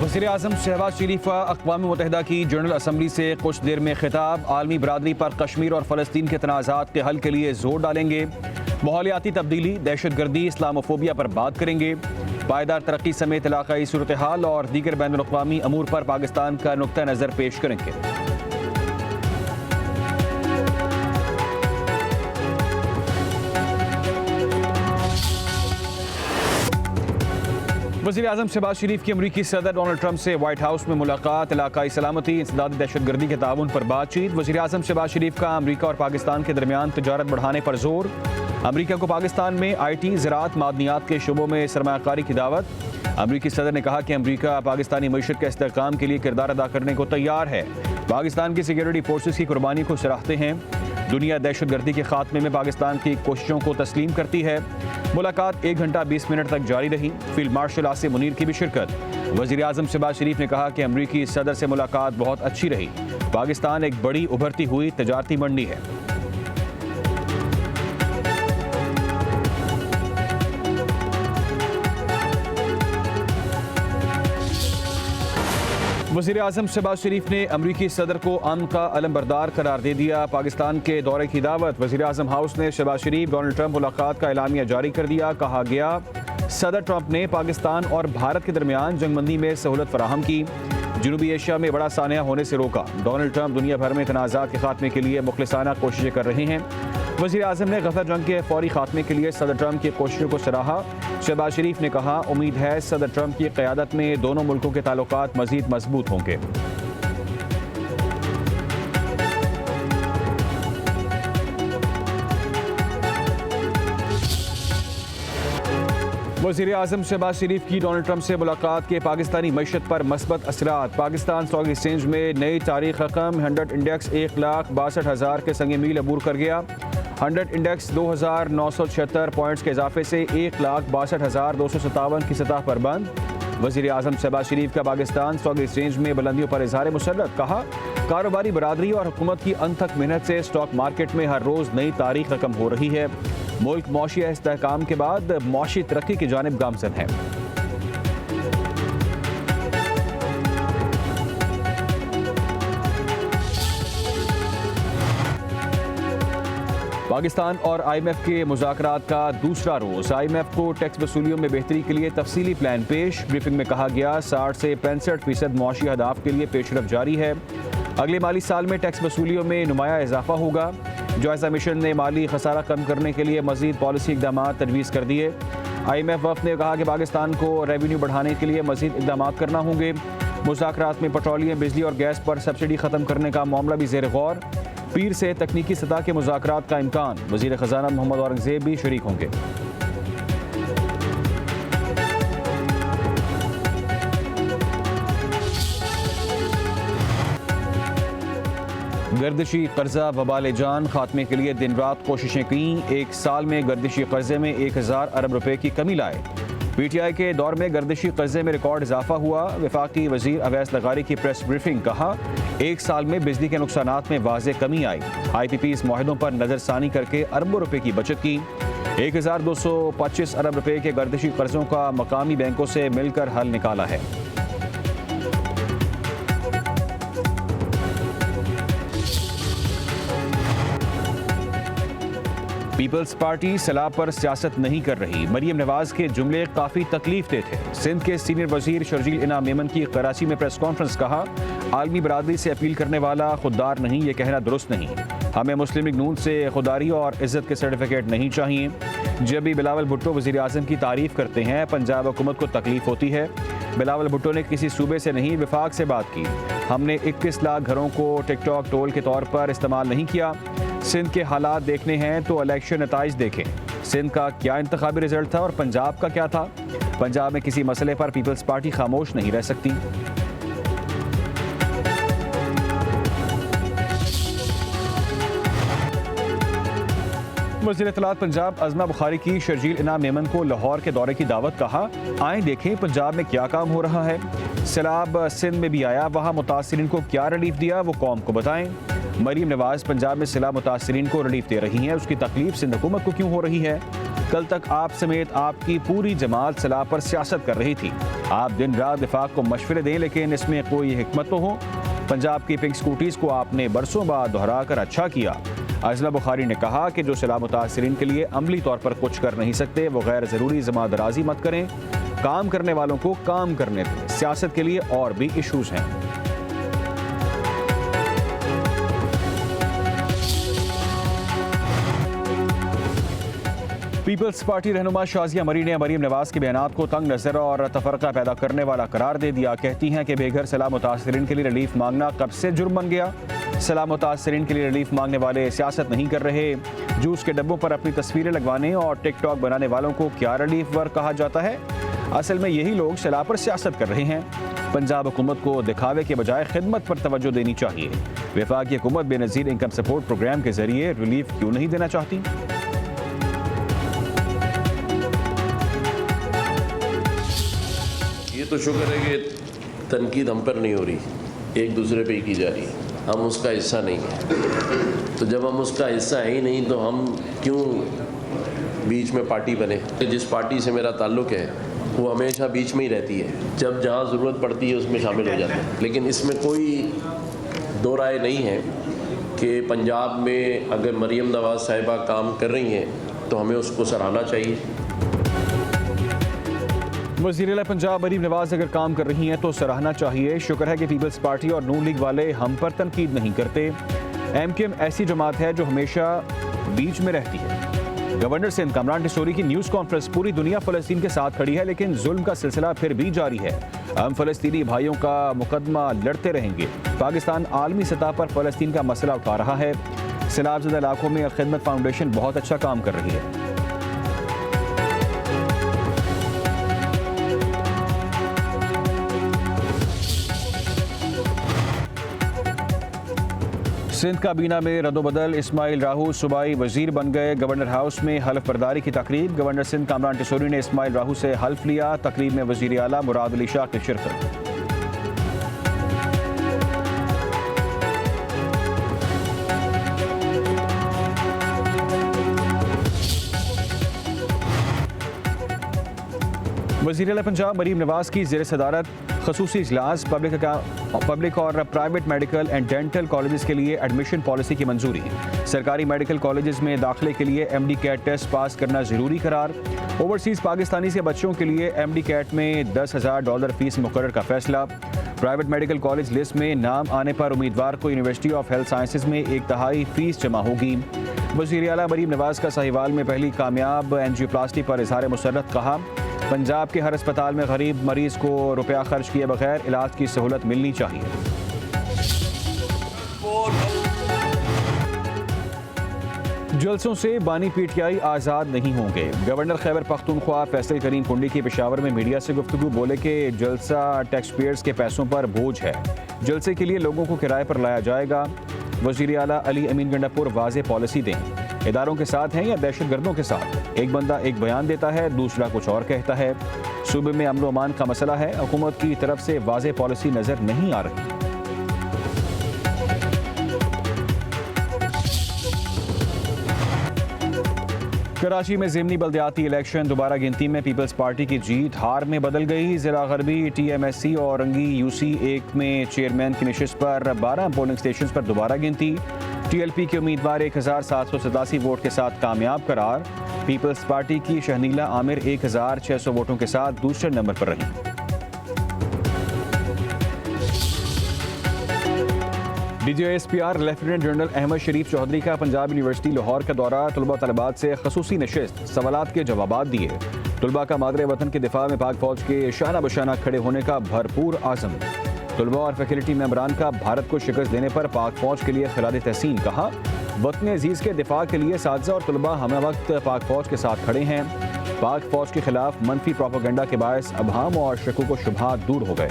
वज़ीर-ए-आज़म शहबाज शरीफ का अक़वाम मुत्तहिदा की जनरल असम्बली से कुछ देर में खिताब। आलमी बरादरी पर कश्मीर और फ़लस्तीन के तनाज़ात के हल के लिए ज़ोर डालेंगे। माहौलियाती तब्दीली, दहशतगर्दी, इस्लामोफोबिया पर बात करेंगे। पायदार तरक्की समेत इलाक़ाई सूरत हाल और दीगर बैनुल-अक़वामी अमूर पर पाकिस्तान का नुक्ता नज़र पेश करेंगे। वज़ीर-ए-आज़म शहबाज शरीफ की अमरीकी सदर डोनाल्ड ट्रंप से व्हाइट हाउस में मुलाकात। इलाक़ाई सलामती, इंसदादी दहशतगर्दी के ताउन पर बातचीत। वज़ीर-ए-आज़म शहबाज शरीफ का अमरीका और पाकिस्तान के दरमियान तिजारत बढ़ाने पर जोर। अमरीका को पाकिस्तान में IT, ज़राअत, मादनियात के शुबों में सरमायाकारी की दावत। अमरीकी सदर ने कहा कि अमरीका पाकिस्तानी मईशत के इस्तेहकाम के लिए किरदार अदा करने को तैयार है। पाकिस्तान की सिक्योरिटी फोर्सेस की कुर्बानी को सराहते हैं। दुनिया दहशतगर्दी के खात्मे में पाकिस्तान की कोशिशों को तस्लीम करती है। मुलाकात 1 घंटा 20 मिनट तक जारी रही। फील्ड मार्शल आसिम मुनीर की भी शिरकत। वज़ीर-ए-आज़म शहबाज शरीफ ने कहा कि अमरीकी सदर से मुलाकात बहुत अच्छी रही। पाकिस्तान एक बड़ी उभरती हुई तजारती मंडी है। वज़ीर-ए-आज़म शहबाज शरीफ ने अमरीकी सदर को अमन का अलमबरदार करार दे दिया। पाकिस्तान के दौरे की दावत। वज़ीर-ए-आज़म हाउस ने शहबाज शरीफ डोनाल्ड ट्रंप मुलाकात का एलामिया जारी कर दिया। कहा गया, सदर ट्रंप ने पाकिस्तान और भारत के दरमियान जंगबंदी में सहूलत फराहम की, जनूबी एशिया में बड़ा सानिया होने से रोका। डोनाल्ड ट्रंप दुनिया भर में तनाज़ात के खात्मे के लिए मुखलिसाना कोशिशें कर रहे हैं। वज़ीर-ए-आज़म ने गफर जंग के फौरी खात्मे के लिए सदर ट्रंप की कोशिशों को सराहा। शहबाज शरीफ ने कहा, उम्मीद है सदर ट्रंप की क़यादत में दोनों मुल्कों के ताल्लुकात मज़ीद मजबूत होंगे। वज़ीर-ए-आज़म शहबाज शरीफ की डोनाल्ड ट्रंप से मुलाकात के पाकिस्तानी मईशत पर मस्बत असरात। पाकिस्तान स्टॉक एक्सचेंज में नई तारीख रकम। 100 इंडेक्स 1,62,000 के संगे मील अबूर कर गया। 100 इंडेक्स 2,976 पॉइंट्स के इजाफे से 1,62,257 की सतह पर बंद। वज़ीर-ए-आज़म शहबाज शरीफ का पाकिस्तान स्टॉक एक्सचेंज में बुलंदियों पर इज़हार मुसर्रत। कहा, कारोबारी बरादरी और हुकूमत की अनथक मेहनत से स्टॉक मार्केट में हर रोज़ नई तारीख रकम हो रही है। मुल्क मौशी इस्तेहकाम के बाद मौशी तरक्की की जानिब गामज़न है। पाकिस्तान और IMF के मुज़ाकरात का दूसरा रोज़। IMF को टैक्स वसूलियों में बेहतरी के लिए तफसीली प्लान पेश। ब्रीफिंग में कहा गया, 60 से 65% मौशी अहदाफ के लिए पेशरफ जारी है। अगले माली साल में टैक्स वसूलियों में नुमाया इजाफा होगा। जायजा मिशन ने माली खसारा कम करने के लिए मज़ीद पॉलिसी इक़दाम तजवीज़ कर दिए। IMF वफ़द ने कहा कि पाकिस्तान को रेवेन्यू बढ़ाने के लिए मज़ीद इक़दाम करना होंगे। मुज़ाकरात में पेट्रोलियम, बिजली और गैस पर सब्सिडी ख़त्म करने का मामला भी ज़ेर गौर। पीर से तकनीकी सतह के मुज़ाकरात का इम्कान। वज़ीर ख़जाना मोहम्मद औरंगज़ेब भी शरीक होंगे। गर्दिशी कर्जा वबाल जान खात्मे के लिए दिन रात कोशिशें की। 1 साल में गर्दिशी कर्जे में 1000 अरब रुपए की कमी लाए। PTI के दौर में गर्दिशी कर्जे में रिकॉर्ड इजाफा हुआ। वफाकी वजीर अवैस लगारी की प्रेस ब्रीफिंग। कहा, 1 साल में बिजली के नुकसानात में वाज़े कमी आई। IPPs मुआहदों पर नज़रसानी करके अरबों रुपए की बचत की। 1225 अरब रुपए के गर्दिशी कर्जों का मकामी बैंकों से मिलकर हल निकाला है। पीपल्स पार्टी सलाह पर सियासत नहीं कर रही। मरियम नवाज के जुमले काफ़ी तकलीफ दे थे। सिंध के सीनियर वजीर शर्जील इनाम मेमन की कराची में प्रेस कॉन्फ्रेंस। कहा, आलमी बरादरी से अपील करने वाला खुददार नहीं, ये कहना दुरुस्त नहीं। हमें मुस्लिम लीग नून से खुदारी और इज्जत के सर्टिफिकेट नहीं चाहिए। जब भी बिलावल भुट्टो वज़ीर-ए-आज़म की तारीफ करते हैं, पंजाब हुकूमत को तकलीफ होती है। बिलावल भुट्टो ने किसी सूबे से नहीं, विफाक से बात की। हमने 21 लाख घरों को टिकटॉक टोल के तौर पर इस्तेमाल नहीं किया। सिंध के हालात देखने हैं तो इलेक्शन नताइज देखें। सिंध का क्या इंतखाबी रिजल्ट था और पंजाब का क्या था। पंजाब में किसी मसले पर पीपल्स पार्टी खामोश नहीं रह सकती। वज़ीर इत्तलात पंजाब अज़मा बुखारी की शर्जील इनाम मेमन को लाहौर के दौरे की दावत। कहा, आए देखें पंजाब में क्या काम हो रहा है। सैलाब सिंध में भी आया, वहाँ मुतासिरीन को क्या रिलीफ दिया वो कौम को बताएं। मरीम नवाज पंजाब में सैलाब मुतासिरीन को रिलीफ दे रही हैं, उसकी तकलीफ सिंध हुकूमत को क्यों हो रही है। कल तक आप समेत आपकी पूरी जमात सलाह पर सियासत कर रही थी। आप दिन रात वफाक को मशवरे दें, लेकिन इसमें कोई हिकमत तो हो। पंजाब की पिंक स्कूटीज़ को आपने बरसों बाद दोहरा कर अच्छा किया। अजला बुखारी ने कहा कि जो सलाह मुतासिरीन के लिए अमली तौर पर कुछ कर नहीं सकते, वो गैर ज़रूरी जमा दराजी मत करें। काम करने वालों को काम करने दें। सियासत के लिए और भी इशूज़ हैं। पीपल्स पार्टी रहनुमा शाजिया मरी ने मरीम नवाज के बयानात को तंग नज़र और तफरका पैदा करने वाला करार दे दिया। कहती हैं कि बेघर सलाह मुतासिरीन के लिए रिलीफ मांगना कब से जुर्म बन गया। सलाह मुतासिरीन के लिए रिलीफ मांगने वाले सियासत नहीं कर रहे। जूस के डब्बों पर अपनी तस्वीरें लगवाने और टिकटॉक बनाने वालों को क्या रिलीफ वर्क कहा जाता है? असल में यही लोग सलाह पर सियासत कर रहे हैं। पंजाब हुकूमत को दिखावे के बजाय खिदमत पर तवज्जो देनी चाहिए। वफाकी हुकूमत बेनज़ीर इनकम सपोर्ट प्रोग्राम के जरिए रिलीफ क्यों नहीं देना चाहती? ये तो शुक्र है कि तनकीद हम पर नहीं हो रही, एक दूसरे पे ही की जा रही है। हम उसका हिस्सा नहीं हैं, तो जब हम उसका हिस्सा है ही नहीं तो हम क्यों बीच में पार्टी बने? जिस पार्टी से मेरा ताल्लुक़ है वो हमेशा बीच में ही रहती है, जब जहाँ ज़रूरत पड़ती है उसमें शामिल हो जाते हैं। लेकिन इसमें कोई दो राय नहीं है कि पंजाब में अगर मरीम नवाज़ साहिबा काम कर रही हैं तो हमें उसको सराहना चाहिए। वज़ीर-ए-आला पंजाब मरीम नवाज अगर काम कर रही हैं तो सराहना चाहिए। शुक्र है कि पीपल्स पार्टी और नून लीग वाले हम पर तनकीद नहीं करते। MQM ऐसी जमात है जो हमेशा बीच में रहती है। गवर्नर सिंध कामरान टिसोरी की न्यूज़ कॉन्फ्रेंस। पूरी दुनिया फ़लस्तीन के साथ खड़ी है, लेकिन जुल्म का सिलसिला फिर भी जारी है। हम फ़लस्तीनी भाइयों का मुकदमा लड़ते रहेंगे। पाकिस्तान आलमी सतह पर फ़लस्तीन का मसला उठा रहा है। सैलाबज़दा इलाकों में खिदमत फाउंडेशन बहुत अच्छा काम कर रही है। सिंध काबीना में रद्दोबदल। इस्माइल राहू सूबाई वजीर बन गए। गवर्नर हाउस में हल्फ बर्दारी की तकरीब। गवर्नर सिंध कामरान टिसोरी ने इस्माइल राहू से हल्फ लिया। तकरीब में वजीर आला मुराद अली शाह की शिरकत। वज़ीर-ए-आला पंजाब मरीम नवाज की ज़ेर सदारत खसूसी इजलास। पब्लिक और private medical and dental colleges के लिए एडमिशन पॉलिसी की मंजूरी। सरकारी मेडिकल कॉलेजेस में दाखिले के लिए MD कैट टेस्ट पास करना ज़रूरी करार। ओवरसीज़ पाकिस्तानी से बच्चों के लिए MD कैट में $10,000 फीस मुकर्रर का फैसला। प्राइवेट मेडिकल कॉलेज लिस्ट में नाम आने पर उम्मीदवार को यूनिवर्सिटी ऑफ हेल्थ साइंसेज में 1/3 फीस जमा होगी। वज़ीर आला मरीम नवाज का साहिवाल में पहली कामयाब एंजियोप्लास्टी पर इजहार मुसर्रत। कहा, पंजाब के हर अस्पताल में गरीब मरीज को रुपया खर्च किए बगैर इलाज की सहूलत मिलनी चाहिए। जलसों से बानी PTI आज़ाद नहीं होंगे। गवर्नर खैबर पख्तूनख्वा फैसल करीम कुंडी की पेशावर में मीडिया से गुफ्तगू। बोले कि जलसा टैक्स पेयर्स के पैसों पर बोझ है। जलसे के लिए लोगों को किराए पर लाया जाएगा। वज़ीर आला अली अमीन गंडापुर वाज़े पॉलिसी दें। इदारों के साथ हैं या दहशतगर्दों के साथ? एक बंदा एक बयान देता है, दूसरा कुछ और कहता है। सूबे में अमन व अमान का मसला है, हुकूमत की तरफ से वाज़े पॉलिसी नज़र नहीं आ रही। कराची में ज़िमनी बल्दियाती इलेक्शन। दोबारा गिनती में पीपल्स पार्टी की जीत हार में बदल गई। जिला गरबी TMSC और रंगी UC 1 में चेयरमैन की नशिस्त पर 12 पोलिंग स्टेशन पर दोबारा गिनती। TLP के उम्मीदवार 1787 वोट के साथ कामयाब करार। पीपल्स पार्टी की शहनीला आमिर 1600 वोटों के साथ दूसरे नंबर पर रही। DGSPR लेफ्टिनेंट जनरल अहमद शरीफ चौधरी का पंजाब यूनिवर्सिटी लाहौर का दौरा। तलबा तलबात से खसूसी नशिस्त, सवालात के जवाबात दिए। तलबा का मादरे वतन के दिफा में पाक फौज के शाना बशाना खड़े होने का भरपूर आज़म। तलबा और फैकल्टी मेंबरान का भारत को शिकस्त देने पर पाक फौज के लिए खिराद तहसीन। कहा, वतन अजीज़ के दिफा के लिए साथी और तलबा हमें वक्त पाक फौज के साथ खड़े हैं। पाक फौज के खिलाफ मनफी प्रोपेगेंडा के बायस अभाम और शकूक व शुबहात दूर हो गए।